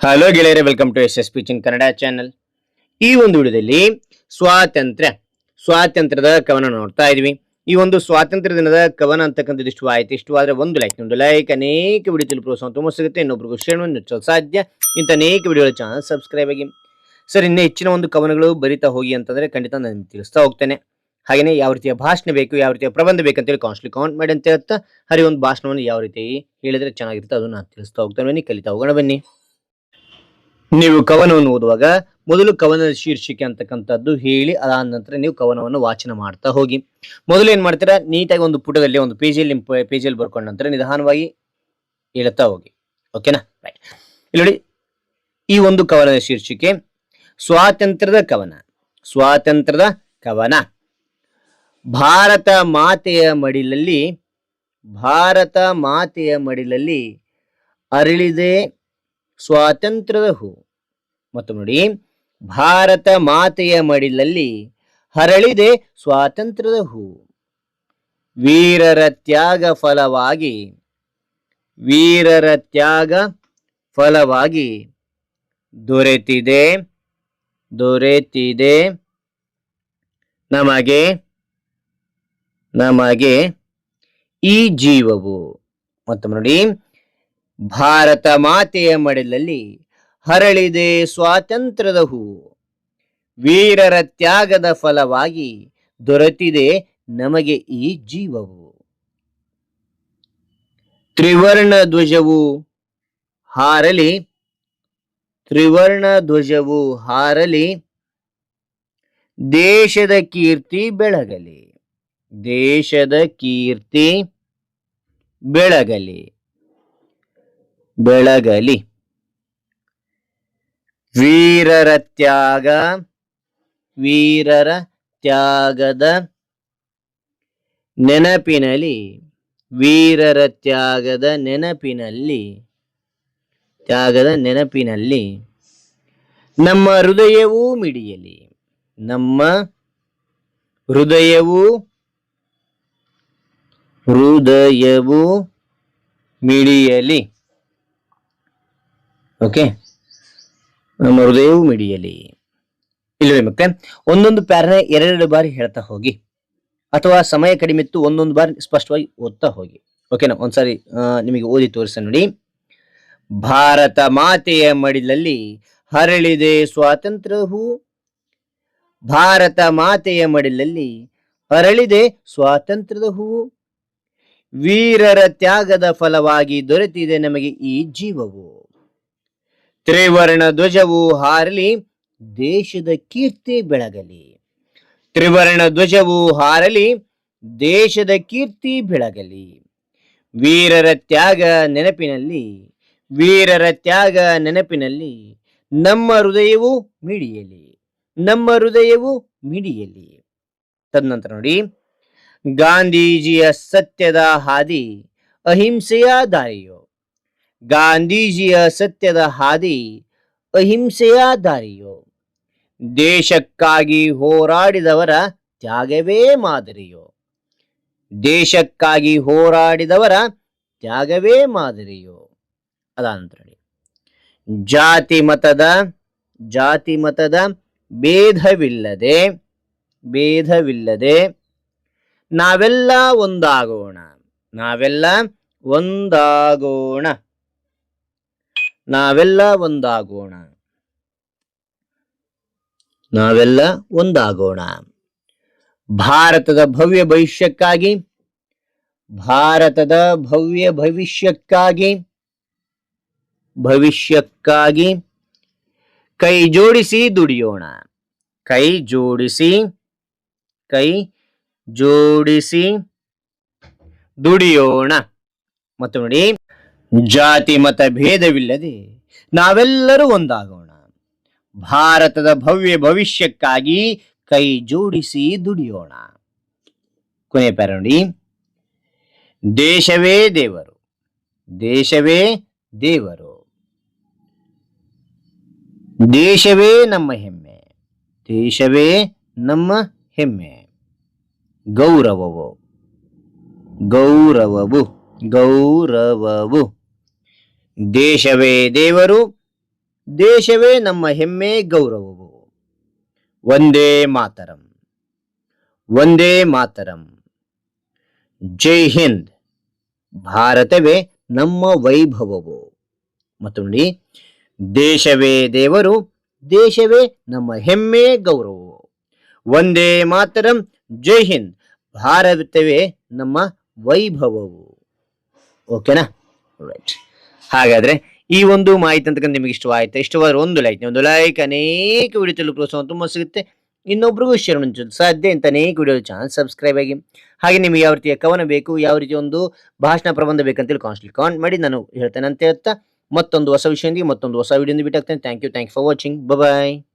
Hello ಗೆಳೆಯರೆ, welcome to S speech in Kannada channel. ಈ ಒಂದು ವಿಡಿಯೋದಲ್ಲಿ ಸ್ವಾತಂತ್ರ್ಯದ ಕವನ ನೋಡ್ತಾ ಇದೀವಿ. ಈ ಒಂದು ಸ್ವಾತಂತ್ರ್ಯ ದಿನದ ಕವನ ಅಂತಕ್ಕಂಥದ್ದು ಇಷ್ಟವಾದ್ರೆ ಒಂದು ಲೈಕ್, ಅನೇಕ ವಿಡಿಯೋ ಪ್ರೋತ್ಸಾಹ ತುಂಬ ಸಿಗುತ್ತೆ. ಇನ್ನೊಬ್ರಿಗೂ ಶೇರ್ ಮಾಡಿ ಸಾಧ್ಯ. ಇಂಥ ಅನೇಕ ವಿಡಿಯೋಗಳ ಚಾನಲ್ ಸಬ್ಸ್ಕ್ರೈಬ್ ಆಗಿ. ಸರ್, ಇನ್ನೂ ಹೆಚ್ಚಿನ ಒಂದು ಕವನಗಳು ಬರಿತಾ ಹೋಗಿ ಅಂತಂದ್ರೆ ಖಂಡಿತ ನಾನು ತಿಳಿಸ್ತಾ ಹೋಗ್ತೇನೆ. ಹಾಗೆಯೇ ಯಾವ ರೀತಿಯ ಭಾಷಣ ಬೇಕು, ಯಾವ ರೀತಿಯ ಪ್ರಬಂಧ ಬೇಕಂತೇಳಿ ಕಾಮೆಂಟ್ ಮಾಡಿ ಅಂತ ಹೇಳ್ತಾ, ಒಂದು ಭಾಷಣವನ್ನು ಯಾವ ರೀತಿ ಹೇಳಿದ್ರೆ ಚೆನ್ನಾಗಿರುತ್ತೆ ಅದನ್ನು ನಾನು ತಿಳಿಸ್ತಾ ಹೋಗ್ತೇನೆ. ಬನ್ನಿ, ಕಲಿತಾ ಹೋಗೋಣ ಬನ್ನಿ. ನೀವು ಕವನವನ್ನು ಓದುವಾಗ ಮೊದಲು ಕವನದ ಶೀರ್ಷಿಕೆ ಅಂತಕ್ಕಂಥದ್ದು ಹೇಳಿ, ಅದಾದ ನಂತರ ನೀವು ಕವನವನ್ನು ವಾಚನ ಮಾಡ್ತಾ ಹೋಗಿ. ಮೊದಲು ಏನ್ ಮಾಡ್ತೀರಾ, ನೀಟಾಗಿ ಒಂದು ಪುಟದಲ್ಲಿ ಒಂದು ಪೇಜಲ್ಲಿ ಬರ್ಕೊಂಡ ನಂತರ ನಿಧಾನವಾಗಿ ಹೇಳ್ತಾ ಹೋಗಿ. ಓಕೆನಾ? ರೈಟ್. ಇಲ್ಲಿ ನೋಡಿ, ಈ ಒಂದು ಕವನದ ಶೀರ್ಷಿಕೆ ಸ್ವಾತಂತ್ರ್ಯದ ಕವನ. ಭಾರತ ಮಾತೆಯ ಮಡಿಲಲ್ಲಿ ಅರಳಿದೆ ಸ್ವಾತಂತ್ರ್ಯದ ಹೂ. ಮತ್ತು ನೋಡಿ, ಭಾರತ ಮಾತೆಯ ಮಡಿಲಲ್ಲಿ ಹರಳಿದೆ ಸ್ವಾತಂತ್ರ್ಯದ ಹೂ. ವೀರರ ತ್ಯಾಗ ಫಲವಾಗಿ ದೊರೆತಿದೆ ನಮಗೆ ಈ ಜೀವವು. ಮತ್ತು ನೋಡಿ, ಭಾರತ ಮಾತೆಯ ಮಡಿಲಲ್ಲಿ ಹರಳಿದೆ ಸ್ವಾತಂತ್ರ್ಯದ ಹೂ. ವೀರರ ತ್ಯಾಗದ ಫಲವಾಗಿ ದೊರೆತಿದೆ ನಮಗೆ ಈ ಜೀವವು. ತ್ರಿವರ್ಣ ಧ್ವಜವು ಹಾರಲಿ, ದೇಶದ ಕೀರ್ತಿ ಬೆಳಗಲಿ. ವೀರರ ತ್ಯಾಗದ ನೆನಪಿನಲ್ಲಿ ನಮ್ಮ ಹೃದಯವೂ ಮಿಡಿಯಲಿ. ಓಕೆ, ನಮ್ಮ ಹೃದಯವೂ ಮಿಡಿಯಲಿ. ಇಲ್ಲವೇ ಮಕ್ಕಳೇ, ಒಂದೊಂದು ಪ್ಯಾರನ 2 ಬಾರಿ ಹೇಳ್ತಾ ಹೋಗಿ, ಅಥವಾ ಸಮಯ ಕಡಿಮೆ ಇತ್ತು ಒಂದೊಂದು ಬಾರಿ ಸ್ಪಷ್ಟವಾಗಿ ಓದ್ತಾ ಹೋಗಿ. ಓಕೆನಾ? ಒಂದ್ಸಾರಿ ನಿಮಗೆ ಓದಿ ತೋರಿಸ ನೋಡಿ. ಭಾರತ ಮಾತೆಯ ಮಡಿಲಲ್ಲಿ ಹರಳಿದೆ ಸ್ವಾತಂತ್ರ್ಯ ಹೂ. ಭಾರತ ಮಾತೆಯ ಮಡಿಲಲ್ಲಿ ಹರಳಿದೆ ಸ್ವಾತಂತ್ರ್ಯದ ಹೂ. ವೀರರ ತ್ಯಾಗದ ಫಲವಾಗಿ ದೊರೆತಿದೆ ನಮಗೆ ಈ ಜೀವವು. ತ್ರಿವರ್ಣ ಧ್ವಜವು ಹಾರಲಿ, ದೇಶದ ಕೀರ್ತಿ ಬೆಳಗಲಿ. ತ್ರಿವರ್ಣ ಧ್ವಜವು ಹಾರಲಿ, ದೇಶದ ಕೀರ್ತಿ ಬೆಳಗಲಿ. ವೀರರ ತ್ಯಾಗ ನೆನಪಿನಲ್ಲಿ ನಮ್ಮ ಹೃದಯವು ಮಿಡಿಯಲಿ. ತದನಂತರ ನೋಡಿ, ಗಾಂಧೀಜಿಯ ಸತ್ಯದ ಹಾದಿ ಅಹಿಂಸೆಯ ದಾರಿಯೋ. ಗಾಂಧೀಜಿಯ ಸತ್ಯದ ಹಾದಿ ಅಹಿಂಸೆಯ ದಾರಿಯೋ. ದೇಶಕ್ಕಾಗಿ ಹೋರಾಡಿದವರ ತ್ಯಾಗವೇ ಮಾದರಿಯೋ. ಅದಾದ ನಂತರ ಜಾತಿ ಮತದ ಭೇದವಿಲ್ಲದೆ ನಾವೆಲ್ಲ ಒಂದಾಗೋಣ. ಭಾರತದ ಭವ್ಯ ಭವಿಷ್ಯಕ್ಕಾಗಿ ಕೈ ಜೋಡಿಸಿ ದುಡಿಯೋಣ. ಮತ್ತು ನೋಡಿ, ಜಾತಿ ಮತ ಭೇದವಿಲ್ಲದೆ ನಾವೆಲ್ಲರೂ ಒಂದಾಗೋಣ. ಭಾರತದ ಭವ್ಯ ಭವಿಷ್ಯಕ್ಕಾಗಿ ಕೈ ಜೋಡಿಸಿ ದುಡಿಯೋಣ. ಕೊನೆಯ ಪ್ಯಾರ ನೋಡಿ, ದೇಶವೇ ನಮ್ಮ ಹೆಮ್ಮೆ. ಗೌರವವು ದೇಶವೇ ದೇವರು, ದೇಶವೇ ನಮ್ಮ ಹೆಮ್ಮೆ ಗೌರವವು. ವಂದೇ ಮಾತರಂ. ವಂದೇ ಮಾತರಂ. ಜೈ ಹಿಂದ್. ಭಾರತವೇ ನಮ್ಮ ವೈಭವವು. ಮತ್ತು ನೋಡಿ, ದೇಶವೇ ದೇವರು, ದೇಶವೇ ನಮ್ಮ ಹೆಮ್ಮೆ ಗೌರವವು. ವಂದೇ ಮಾತರಂ. ಜೈ ಹಿಂದ್. ಭಾರತವೇ ನಮ್ಮ ವೈಭವವು. ಓಕೆನಾ? ರೈಟ್. ಹಾಗಾದ್ರೆ ಈ ಒಂದು ಮಾಹಿತಿ ಅಂತಕ್ಕಂಥ ನಿಮಗೆ ಇಷ್ಟವಾಯ್ತು. ಇಷ್ಟವಾದ್ರೆ ಒಂದು ಲೈಕ್, ಅನೇಕ ವಿಡಿಯೋ ತಿಳಿದು ಪ್ರೋತ್ಸಾಹ ತುಂಬ ಸಿಗುತ್ತೆ. ಇನ್ನೊಬ್ರಿಗೂ ಶೇರ್ ಮಾಡಲು ಸಾಧ್ಯ. ಇಂಥ ಅನೇಕ ವಿಡಿಯೋ ಚಾನಲ್ ಸಬ್ಸ್ಕ್ರೈಬ್ ಆಗಿ. ಹಾಗೆ ನಿಮಗೆ ಯಾವ ರೀತಿಯ ಕವನ ಬೇಕು, ಯಾವ ರೀತಿಯ ಒಂದು ಭಾಷಣ ಪ್ರಬಂಧ ಬೇಕಂತೇಳಿ ಕಾಮೆಂಟ್ ಮಾಡಿ ನಾನು ಹೇಳ್ತೇನೆ ಅಂತ ಹೇಳ್ತಾ, ಮತ್ತೊಂದು ಹೊಸ ವಿಷಯದೊಂದಿಗೆ ಮತ್ತೊಂದು ಹೊಸ ವಿಡಿಯೋ ಭೇಟಿ ಆಗ್ತೇನೆ. Thank you for watching. Bye.